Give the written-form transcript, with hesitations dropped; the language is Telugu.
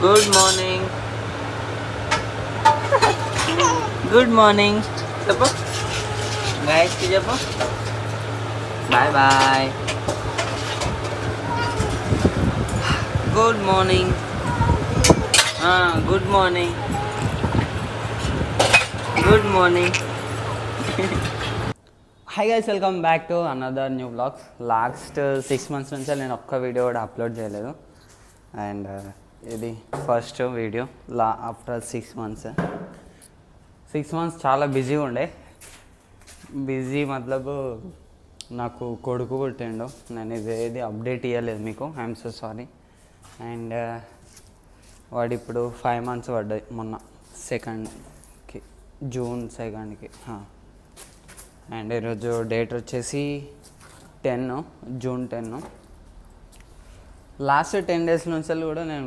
Good morning. గుడ్ మార్నింగ్ చెప్పు, గాయస్కి చెప్పు bye bye. Good morning. Good morning. Good morning. Hi guys, welcome back to another new blogs. Last 6 months నుంచి నేను ఒక్క వీడియో కూడా అప్లోడ్ చేయలేదు. అండ్ ఇది first video after 6 months. 6 months చాలా బిజీగా ఉండే. బిజీ మతలబు నాకు కొడుకు పుట్టిండు. నేను ఏది అప్డేట్ ఇవ్వలేదు మీకు, ఐఎమ్ సో సారీ. అండ్ వాడు ఇప్పుడు 5 months పడ్డాయి మొన్న 2nd జూన్ 2nd. అండ్ ఈరోజు డేట్ వచ్చేసి 10 జూన్ 10. లాస్ట్ 10 days నుంచి కూడా నేను